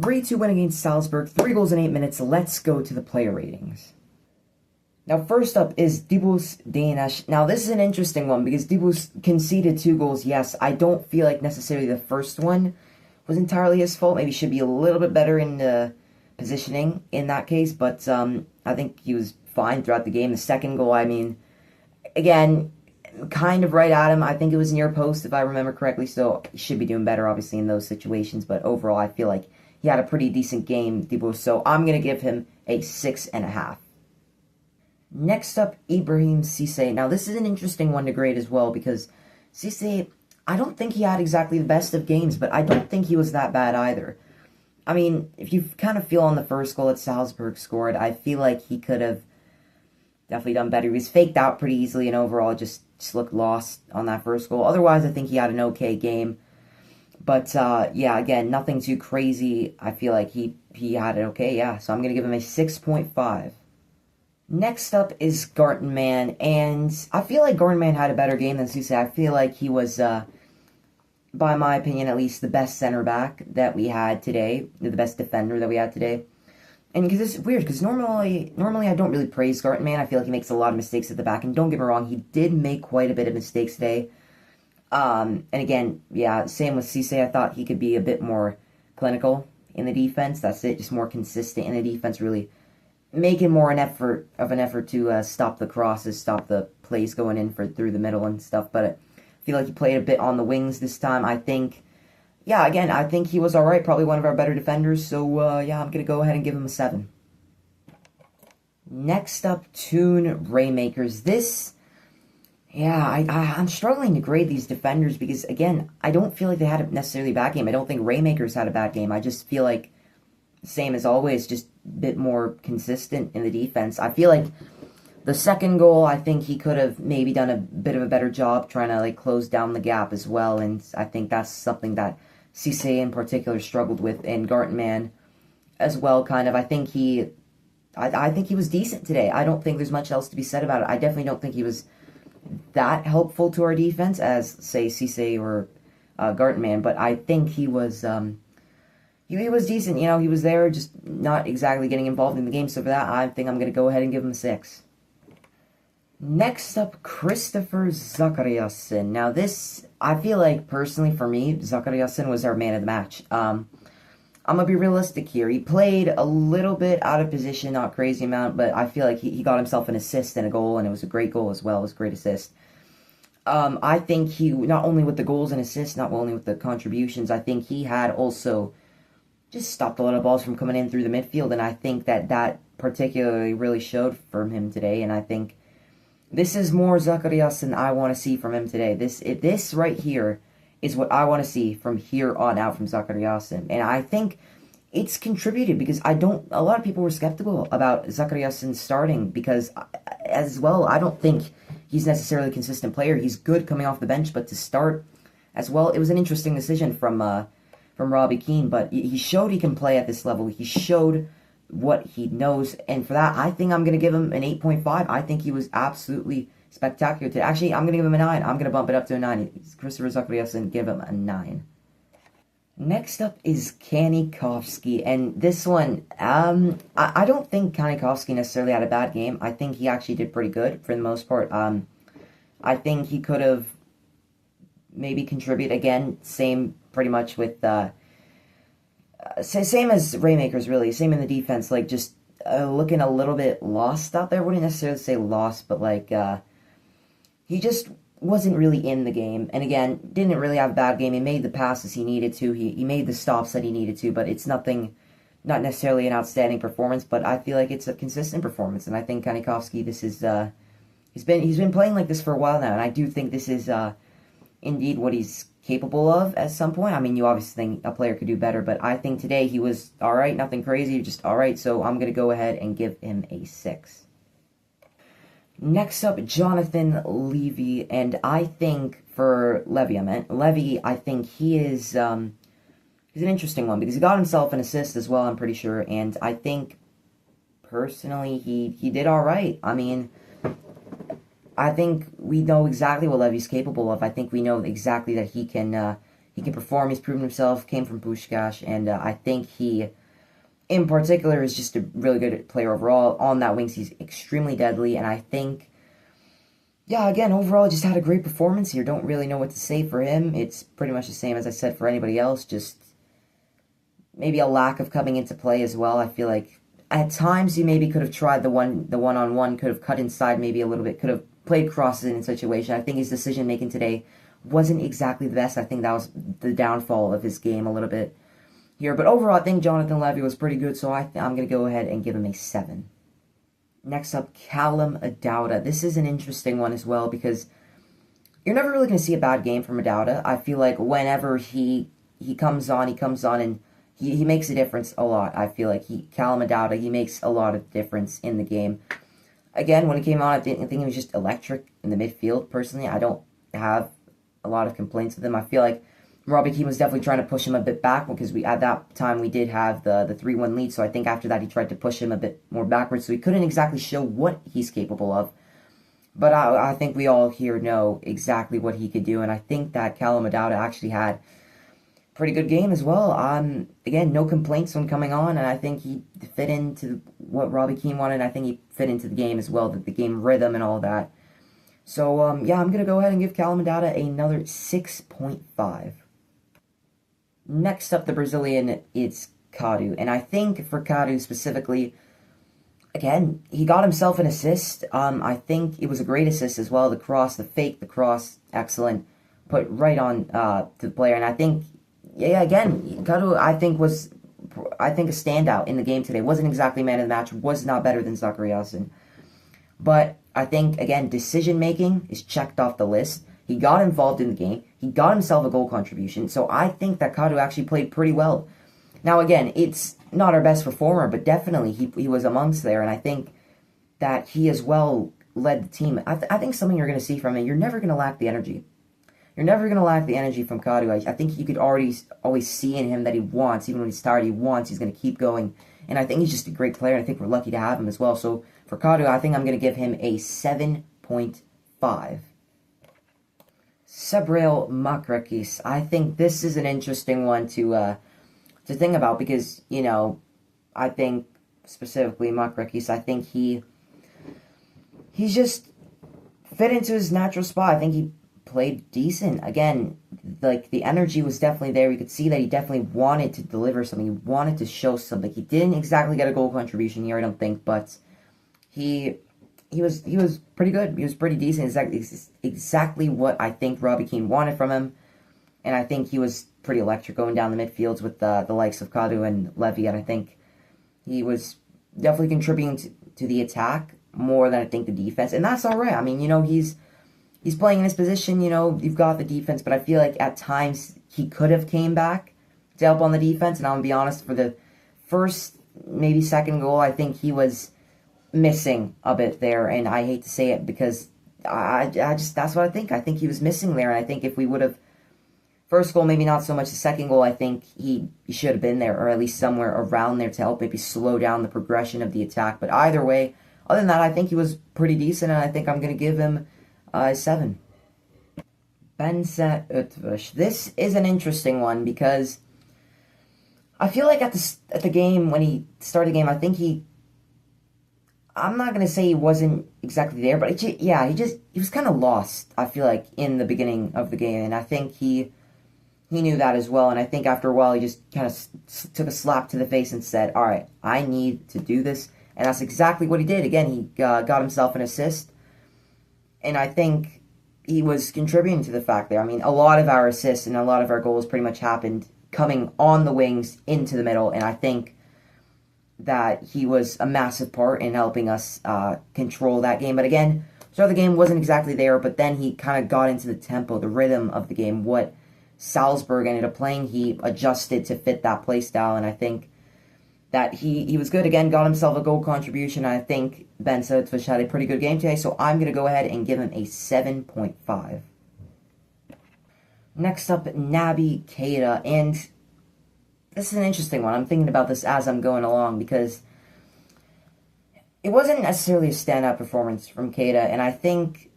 3-2 win against Salzburg, 3 goals in 8 minutes. Let's go to the player ratings. Now, first up is Dibus Danish. Now, this is an interesting one because Dibus conceded 2 goals, yes. I don't feel like necessarily the first one was entirely his fault. Maybe should be a little bit better in the positioning in that case, but I think he was fine throughout the game. The second goal, I mean, again, kind of right at him. I think it was near post, if I remember correctly, so he should be doing better, obviously, in those situations, but overall, I feel like he had a pretty decent game, Dibus, so I'm going to give him a 6.5. Next up, Ibrahim Cisse. Now, this is an interesting one to grade as well, because Cisse, I don't think he had exactly the best of games, but I don't think he was that bad either. I mean, if you kind of feel on the first goal that Salzburg scored, I feel like he could have definitely done better. He was faked out pretty easily, and overall just looked lost on that first goal. Otherwise, I think he had an okay game. But, yeah, again, nothing too crazy. I feel like he had it okay, yeah. So I'm going to give him a 6.5. Next up is Gartenmann, and I feel like Gartenmann had a better game than Cisse. I feel like he was, by my opinion at least, the best center back that we had today, the best defender that we had today. And because it's weird, because normally I don't really praise Gartenmann. I feel like he makes a lot of mistakes at the back, and don't get me wrong, he did make quite a bit of mistakes today. And again, yeah, same with Cisse. I thought he could be a bit more clinical in the defense. That's it, just more consistent in the defense, really making more an effort to stop the crosses, stop the plays going in through the middle and stuff. But I feel like he played a bit on the wings this time. I think, yeah, again, I think he was alright, probably one of our better defenders. So, yeah, I'm going to go ahead and give him a 7. Next up, Toon Raymakers. This, yeah, I'm struggling to grade these defenders because, again, I don't feel like they had a necessarily bad game. I don't think Raymakers had a bad game. I just feel like, same as always, just a bit more consistent in the defense. I feel like the second goal, I think he could have maybe done a bit of a better job trying to, like, close down the gap as well, and I think that's something that Cisse in particular struggled with, and Gartenmann as well, kind of. I think he was decent today. I don't think there's much else to be said about it. I definitely don't think he was that helpful to our defense as, say, Cisse or Gartenmann, but I think he was he was decent. You know, he was there, just not exactly getting involved in the game. So for that, I think I'm going to go ahead and give him a 6. Next up, Christopher Zachariasen. Now this, I feel like, personally for me, Zachariasen was our man of the match. I'm going to be realistic here. He played a little bit out of position, not crazy amount, but I feel like he got himself an assist and a goal, and it was a great goal as well. It was a great assist. I think he, not only with the goals and assists, not only with the contributions, I think he had also just stopped a lot of balls from coming in through the midfield, and I think that particularly really showed from him today, and I think this is more Zachariasen I want to see from him today. This right here is what I want to see from here on out from Zachariasen, and I think it's contributed because a lot of people were skeptical about Zachariasen starting because, as well, I don't think he's necessarily a consistent player. He's good coming off the bench, but to start as well, it was an interesting decision from Robbie Keane, but he showed he can play at this level. He showed what he knows, and for that, I think I'm going to give him an 8.5. I think he was absolutely spectacular today. Actually, I'm going to give him a 9. I'm going to bump it up to a 9. Christopher Zachariasen, give him a 9. Next up is Kanikovsky, and this one, I don't think Kanikovsky necessarily had a bad game. I think he actually did pretty good for the most part. I think he could have maybe contributed, again, same pretty much with, same as Raymakers, really, same in the defense, like, just looking a little bit lost out there. I wouldn't necessarily say lost, but, like, he just wasn't really in the game, and again, didn't really have a bad game. He made the passes he needed to, he made the stops that he needed to, but it's not necessarily an outstanding performance, but I feel like it's a consistent performance, and I think Kanikovsky, this is, he's been playing like this for a while now, and I do think this is, indeed what he's capable of at some point. I mean, you obviously think a player could do better, but I think today he was alright, nothing crazy, just alright, so I'm going to go ahead and give him a 6. Next up, Jonathan Levy, and I think for Levy, I think he is, he's an interesting one, because he got himself an assist as well, I'm pretty sure, and I think, personally, he did alright. I mean, I think we know exactly what Levy's capable of. I think we know exactly that he can He can perform. He's proven himself. Came from Puskás, and I think he, in particular, is just a really good player overall. On that wings, he's extremely deadly, and I think, yeah, again, overall, just had a great performance here. Don't really know what to say for him. It's pretty much the same as I said for anybody else. Just maybe a lack of coming into play as well. I feel like at times he maybe could have tried the one-on-one, could have cut inside maybe a little bit, could have played crosses in a situation. I think his decision making today wasn't exactly the best. I think that was the downfall of his game a little bit here. But overall, I think Jonathan Levy was pretty good, so I'm going to go ahead and give him a 7. Next up, Callum Adauda. This is an interesting one as well because you're never really going to see a bad game from Adauda. I feel like whenever he comes on and he makes a difference a lot. I feel like Callum Adauda, he makes a lot of difference in the game. Again, when he came on, I think he was just electric in the midfield. Personally, I don't have a lot of complaints with him. I feel like Robbie Keane was definitely trying to push him a bit back because at that time we did have the 3-1 lead. So I think after that he tried to push him a bit more backwards. So he couldn't exactly show what he's capable of. But I think we all here know exactly what he could do. And I think that Callum Adauda actually had pretty good game as well. Again, no complaints when coming on, and I think he fit into what Robbie Keane wanted. I think he fit into the game as well, the game rhythm and all that. So, yeah, I'm going to go ahead and give Callum Adauda another 6.5. Next up, the Brazilian, it's Cadu. And I think for Cadu specifically, again, he got himself an assist. I think it was a great assist as well. The cross, the fake, the cross, excellent. Put right on to the player, and I think... Yeah, again, Cadu, I think, was a standout in the game today. Wasn't exactly man of the match. Was not better than Zachariasen. But I think, again, decision-making is checked off the list. He got involved in the game. He got himself a goal contribution. So I think that Cadu actually played pretty well. Now, again, it's not our best performer, but definitely he was amongst there. And I think that he as well led the team. I think something you're going to see from him, you're never going to lack the energy. You're never going to lack the energy from Cadu. I think you could always see in him that he wants, even when he's tired, he's going to keep going. And I think he's just a great player, and I think we're lucky to have him as well. So for Cadu, I think I'm going to give him a 7.5. Sebrel Makrakis. I think this is an interesting one to think about because, you know, I think specifically Makrakis, I think he's just fit into his natural spot. I think he played decent. Again, like, the energy was definitely there. You could see that he definitely wanted to deliver something. He wanted to show something. He didn't exactly get a goal contribution here, I don't think, but he was pretty good. He was pretty decent. Exactly what I think Robbie Keane wanted from him. And I think he was pretty electric going down the midfields with the likes of Cadu and Levy. And I think he was definitely contributing to the attack more than I think the defense. And that's all right. I mean, you know, he's playing in his position. You know, you've got the defense. But I feel like at times he could have came back to help on the defense. And I'm going to be honest, for the first, maybe second goal, I think he was missing a bit there. And I hate to say it because I just, that's what I think. I think he was missing there. And I think if we would have, first goal, maybe not so much the second goal, I think he should have been there, or at least somewhere around there to help maybe slow down the progression of the attack. But either way, other than that, I think he was pretty decent, and I think I'm going to give him a 7. Bence Ötvuş. This is an interesting one because I feel like at the game, when he started the game, I think I'm not going to say he wasn't exactly there, but he was kind of lost, I feel like, in the beginning of the game. And I think he knew that as well. And I think after a while, he just kind of took a slap to the face and said, all right, I need to do this. And that's exactly what he did. Again, he got himself an assist. And I think he was contributing to the fact there. I mean, a lot of our assists and a lot of our goals pretty much happened coming on the wings into the middle. And I think that he was a massive part in helping us control that game. But again, start of the game wasn't exactly there, but then he kind of got into the tempo, the rhythm of the game. What Salzburg ended up playing, he adjusted to fit that play style, and I think that he was good. Again, got himself a goal contribution. I think Bence Ötvuş had a pretty good game today, so I'm going to go ahead and give him a 7.5. Next up, Naby Keita, and this is an interesting one. I'm thinking about this as I'm going along because it wasn't necessarily a standout performance from Keita, and I think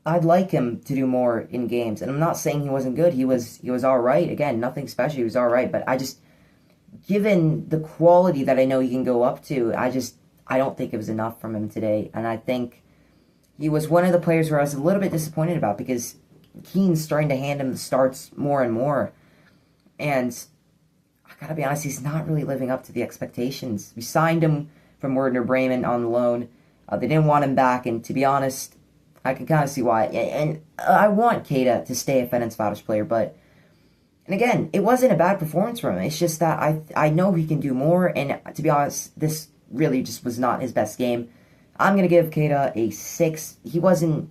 I'd like him to do more in games. And I'm not saying he wasn't good. He was all right. Again, nothing special. He was all right. But I just, given the quality that I know he can go up to, I don't think it was enough from him today. And I think he was one of the players where I was a little bit disappointed about because Keane's starting to hand him the starts more and more. And I gotta be honest, he's not really living up to the expectations. We signed him from Werder Bremen on loan. They didn't want him back, and to be honest, I can kind of see why. And I want Keita to stay a Ferencváros player, but, and again, it wasn't a bad performance from him. It's just that I know he can do more, and to be honest, this really just was not his best game. I'm going to give Keita a 6. He wasn't,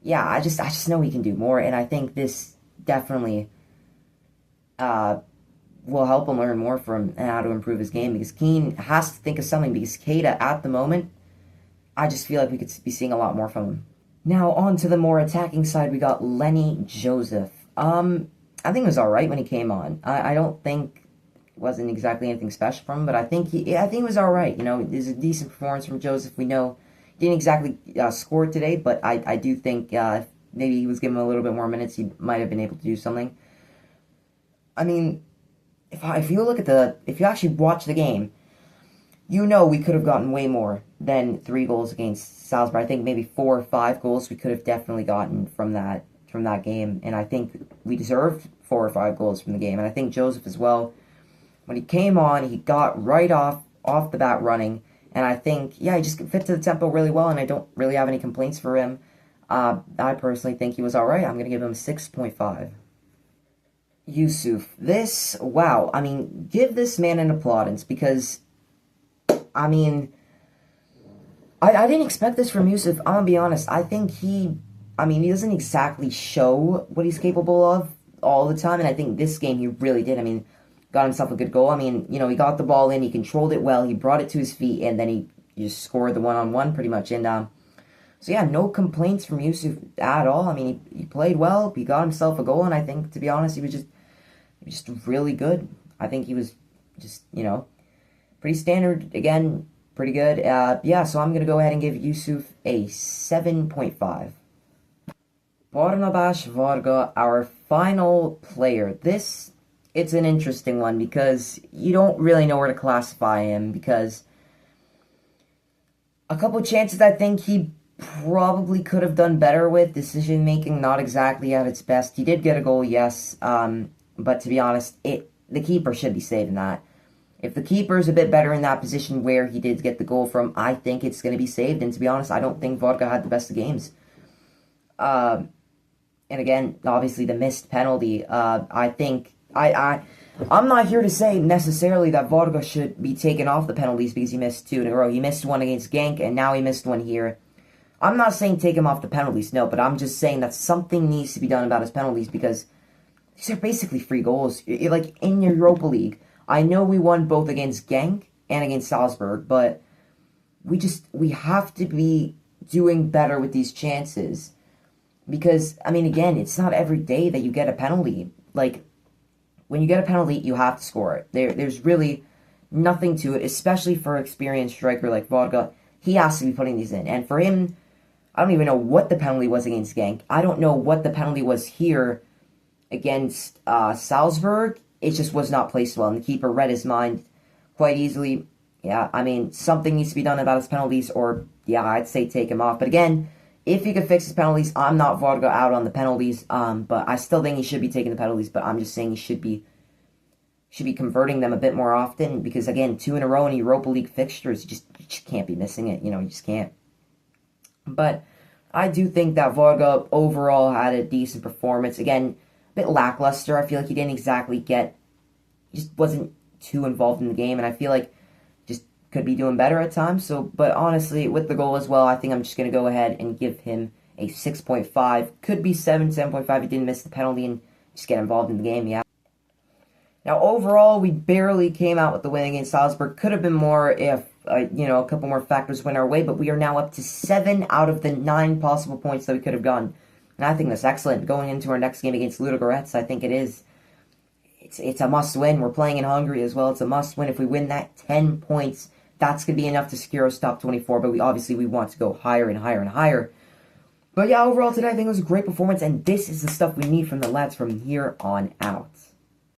yeah, I just know he can do more, and I think this definitely will help him learn more from how to improve his game, because Keane has to think of something, because Keita, at the moment, I just feel like we could be seeing a lot more from him. Now, on to the more attacking side, we got Lenny Joseph. I think it was alright when he came on. I don't think it wasn't exactly anything special from him, but I think it was alright. You know, there's a decent performance from Joseph. We know he didn't exactly score today, but I do think if maybe he was given a little bit more minutes, he might have been able to do something. I mean, if you actually watch the game, you know we could have gotten way more than 3 goals against Salzburg. I think maybe 4 or 5 goals we could have definitely gotten from that game, and I think we deserved 4 or 5 goals from the game. And I think Joseph as well, when he came on, he got right off the bat running, and I think, yeah, he just fit to the tempo really well, and I don't really have any complaints for him. I personally think he was alright. I'm going to give him 6.5. Yusuf. Wow, I mean, give this man an applaudance, because, I mean, I didn't expect this from Yusuf. I'm going to be honest. I think he doesn't exactly show what he's capable of all the time, and I think this game he really did. I mean, got himself a good goal. I mean, you know, he got the ball in, he controlled it well, he brought it to his feet, and then he just scored the one-on-one pretty much. And, so yeah, no complaints from Yusuf at all. I mean, he played well, he got himself a goal, and I think, to be honest, he was just really good. I think he was just, you know, pretty standard, again, pretty good. Yeah, so I'm going to go ahead and give Yusuf a 7.5. Barnabas Varga, our final player. It's an interesting one, because you don't really know where to classify him, because a couple chances I think he probably could have done better with. Decision making not exactly at its best. He did get a goal, yes, but to be honest, the keeper should be saving that. If the keeper's a bit better in that position where he did get the goal from, I think it's going to be saved. And to be honest, I don't think Varga had the best of games. And again, obviously the missed penalty. I think I'm not here to say necessarily that Varga should be taken off the penalties because he missed 2 in a row. He missed one against Genk, and now he missed one here. I'm not saying take him off the penalties, no, but I'm just saying that something needs to be done about his penalties, because these are basically free goals. Like, in your Europa League, I know we won both against Genk and against Salzburg, but we have to be doing better with these chances. Because, I mean, again, it's not every day that you get a penalty. Like, when you get a penalty, you have to score it. There's really nothing to it, especially for an experienced striker like Varga. He has to be putting these in. And for him, I don't even know what the penalty was against Genk. I don't know what the penalty was here against Salzburg. It just was not placed well, and the keeper read his mind quite easily. Yeah, I mean, something needs to be done about his penalties, or, yeah, I'd say take him off. But again, if he could fix his penalties, I'm not Varga out on the penalties, but I still think he should be taking the penalties, but I'm just saying he should be converting them a bit more often, because, again, 2 in a row in Europa League fixtures, you just can't be missing it, you know, you just can't. But I do think that Varga overall had a decent performance. Again, bit lackluster. I feel like he didn't exactly just wasn't too involved in the game, and I feel like just could be doing better at times. So, but honestly, with the goal as well, I think I'm just going to go ahead and give him a 6.5. Could be 7.5. He didn't miss the penalty and just get involved in the game, yeah. Now, overall, we barely came out with the win against Salzburg. Could have been more if, a couple more factors went our way, but we are now up to 7 out of the 9 possible points that we could have gotten. And I think that's excellent. Going into our next game against Ludogorets, I think it is. It's a must-win. We're playing in Hungary as well. It's a must-win. If we win that 10 points, that's going to be enough to secure us top 24, but we want to go higher and higher and higher. But yeah, overall today I think it was a great performance, and this is the stuff we need from the lads from here on out.